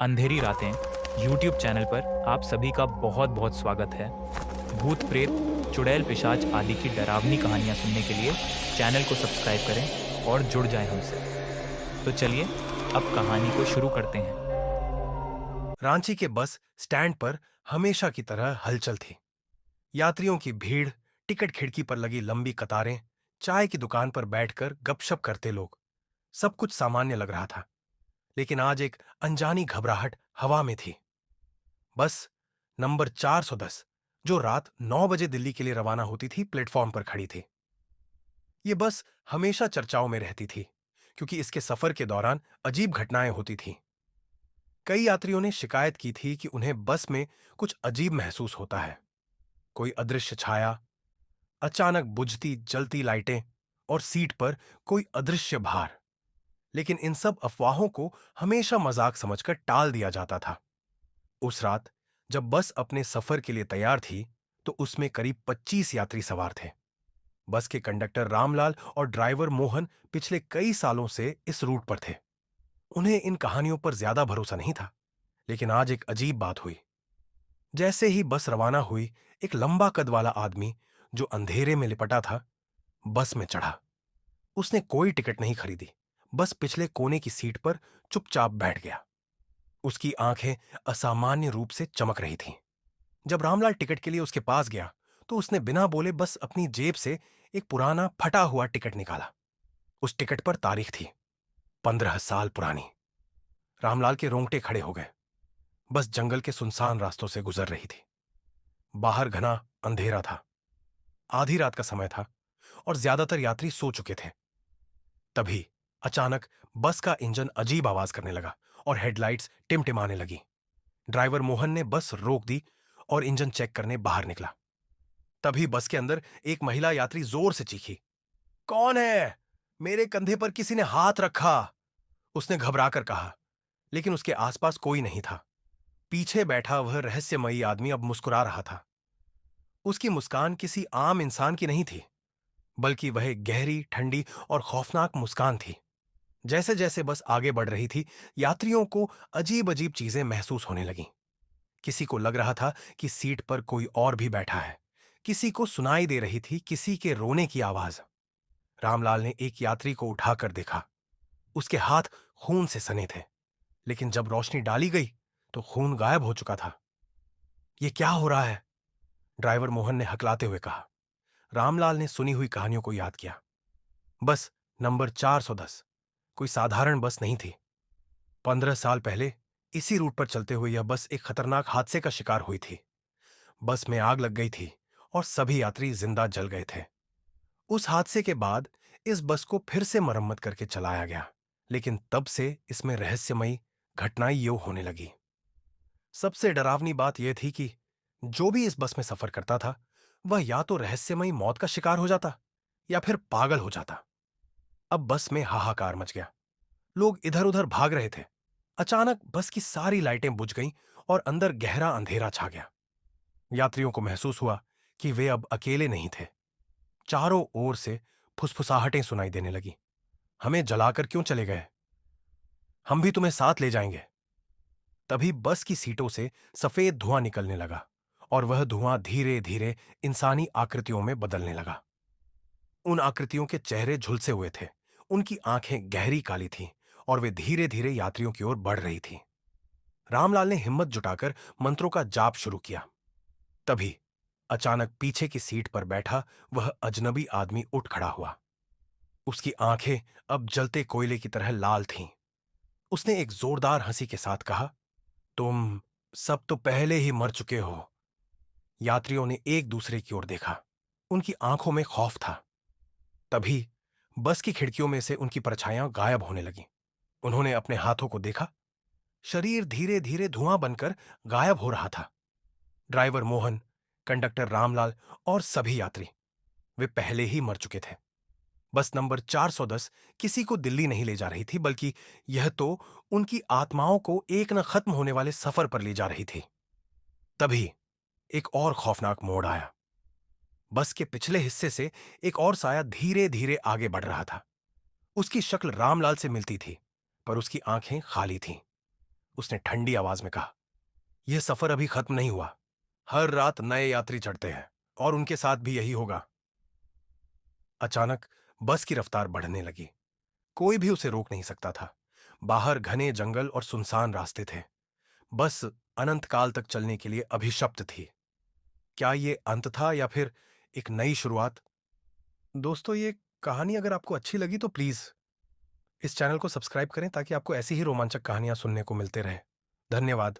अंधेरी रातें YouTube channel पर आप सभी का बहुत बहुत स्वागत है। भूत प्रेत, चुड़ैल पिशाच आदि की डरावनी कहानियां सुनने के लिए चैनल को सब्सक्राइब करें और जुड़ जाएं हमसे। तो चलिए अब कहानी को शुरू करते हैं। रांची के बस स्टैंड पर हमेशा की तरह हलचल थी। यात्रियों की भीड़, टिकट खिड़की पर लगी लंबी कतारें, चाय की दुकान पर बैठकर गपशप करते लोग, सब कुछ सामान्य लग रहा था। लेकिन आज एक अनजानी घबराहट हवा में थी। बस नंबर 410, जो रात 9 बजे दिल्ली के लिए रवाना होती थी, प्लेटफॉर्म पर खड़ी थी। ये बस हमेशा चर्चाओं में रहती थी, क्योंकि इसके सफर के दौरान अजीब घटनाएं होती थीं। कई यात्रियों ने शिकायत की थी कि उन्हें बस में कुछ अजीब महसूस होता है। कोई अदृश्य छाया, अचानक बुझती जलती लाइटें और सीट पर कोई अदृश्य भार। लेकिन इन सब अफवाहों को हमेशा मजाक समझकर टाल दिया जाता था। उस रात जब बस अपने सफर के लिए तैयार थी, तो उसमें करीब 25 यात्री सवार थे। बस के कंडक्टर रामलाल और ड्राइवर मोहन पिछले कई सालों से इस रूट पर थे। उन्हें इन कहानियों पर ज्यादा भरोसा नहीं था। लेकिन आज एक अजीब बात हुई। जैसे ही बस रवाना हुई, एक लंबा कद वाला आदमी जो अंधेरे में लिपटा था, बस में चढ़ा। उसने कोई टिकट नहीं खरीदी, बस पिछले कोने की सीट पर चुपचाप बैठ गया। उसकी आंखें असामान्य रूप से चमक रही थीं। जब रामलाल टिकट के लिए उसके पास गया, तो उसने बिना बोले बस अपनी जेब से एक पुराना फटा हुआ टिकट निकाला। उस टिकट पर तारीख थी 15 साल पुरानी। रामलाल के रोंगटे खड़े हो गए। बस जंगल के सुनसान रास्तों से गुजर रही थी। बाहर घना अंधेरा था। आधी रात का समय था और ज्यादातर यात्री सो चुके थे। तभी अचानक बस का इंजन अजीब आवाज करने लगा और हेडलाइट्स टिमटिमाने लगी। ड्राइवर मोहन ने बस रोक दी और इंजन चेक करने बाहर निकला। तभी बस के अंदर एक महिला यात्री जोर से चीखी, कौन है? मेरे कंधे पर किसी ने हाथ रखा। उसने घबराकर कहा, लेकिन उसके आसपास कोई नहीं था। पीछे बैठा वह रहस्यमयी आदमी अब मुस्कुरा रहा था। उसकी मुस्कान किसी आम इंसान की नहीं थी, बल्कि वह एक गहरी, ठंडी और खौफनाक मुस्कान थी। जैसे जैसे बस आगे बढ़ रही थी, यात्रियों को अजीब अजीब चीजें महसूस होने लगीं। किसी को लग रहा था कि सीट पर कोई और भी बैठा है। किसी को सुनाई दे रही थी किसी के रोने की आवाज। रामलाल ने एक यात्री को उठाकर देखा। उसके हाथ खून से सने थे, लेकिन जब रोशनी डाली गई, तो खून गायब हो चुका था। यह क्या हो रहा है? ड्राइवर मोहन ने हकलाते हुए कहा। रामलाल ने सुनी हुई कहानियों को याद किया। बस नंबर 410 कोई साधारण बस नहीं थी। 15 साल पहले इसी रूट पर चलते हुए यह बस एक खतरनाक हादसे का शिकार हुई थी। बस में आग लग गई थी और सभी यात्री जिंदा जल गए थे। उस हादसे के बाद इस बस को फिर से मरम्मत करके चलाया गया, लेकिन तब से इसमें रहस्यमयी घटनाएं यूं होने लगी। सबसे डरावनी बात यह थी कि जो भी इस बस में सफर करता था, वह या तो रहस्यमयी मौत का शिकार हो जाता या फिर पागल हो जाता। अब बस में हाहाकार मच गया। लोग इधर उधर भाग रहे थे। अचानक बस की सारी लाइटें बुझ गईं और अंदर गहरा अंधेरा छा गया। यात्रियों को महसूस हुआ कि वे अब अकेले नहीं थे। चारों ओर से फुसफुसाहटें सुनाई देने लगी। हमें जलाकर क्यों चले गए? हम भी तुम्हें साथ ले जाएंगे। तभी बस की सीटों से सफेद धुआं निकलने लगा और वह धुआं धीरे धीरे इंसानी आकृतियों में बदलने लगा। उन आकृतियों के चेहरे झुलसे हुए थे। उनकी आंखें गहरी काली थीं और वे धीरे धीरे यात्रियों की ओर बढ़ रही थीं। रामलाल ने हिम्मत जुटाकर मंत्रों का जाप शुरू किया। तभी अचानक पीछे की सीट पर बैठा वह अजनबी आदमी उठ खड़ा हुआ। उसकी आंखें अब जलते कोयले की तरह लाल थीं। उसने एक जोरदार हंसी के साथ कहा, तुम सब तो पहले ही मर चुके हो। यात्रियों ने एक दूसरे की ओर देखा। उनकी आंखों में खौफ था। तभी बस की खिड़कियों में से उनकी परछाइयां गायब होने लगीं। उन्होंने अपने हाथों को देखा। शरीर धीरे धीरे धुआं बनकर गायब हो रहा था। ड्राइवर मोहन, कंडक्टर रामलाल और सभी यात्री, वे पहले ही मर चुके थे। बस नंबर 410 किसी को दिल्ली नहीं ले जा रही थी, बल्कि यह तो उनकी आत्माओं को एक न खत्म होने वाले सफर पर ले जा रही थी। तभी एक और खौफनाक मोड़ आया। बस के पिछले हिस्से से एक और साया धीरे धीरे आगे बढ़ रहा था। उसकी शक्ल रामलाल से मिलती थी, पर उसकी आंखें खाली थीं। उसने ठंडी आवाज में कहा। यह सफर अभी खत्म नहीं हुआ। हर रात नए यात्री चढ़ते हैं और उनके साथ भी यही होगा। अचानक बस की रफ्तार बढ़ने लगी। कोई भी उसे रोक नहीं सकता था। बाहर घने जंगल और सुनसान रास्ते थे। बस अनंत काल तक चलने के लिए अभिशप्त थी। क्या ये अंत था या फिर एक नई शुरुआत? दोस्तों, ये कहानी अगर आपको अच्छी लगी तो प्लीज इस चैनल को सब्सक्राइब करें ताकि आपको ऐसी ही रोमांचक कहानियां सुनने को मिलते रहे। धन्यवाद।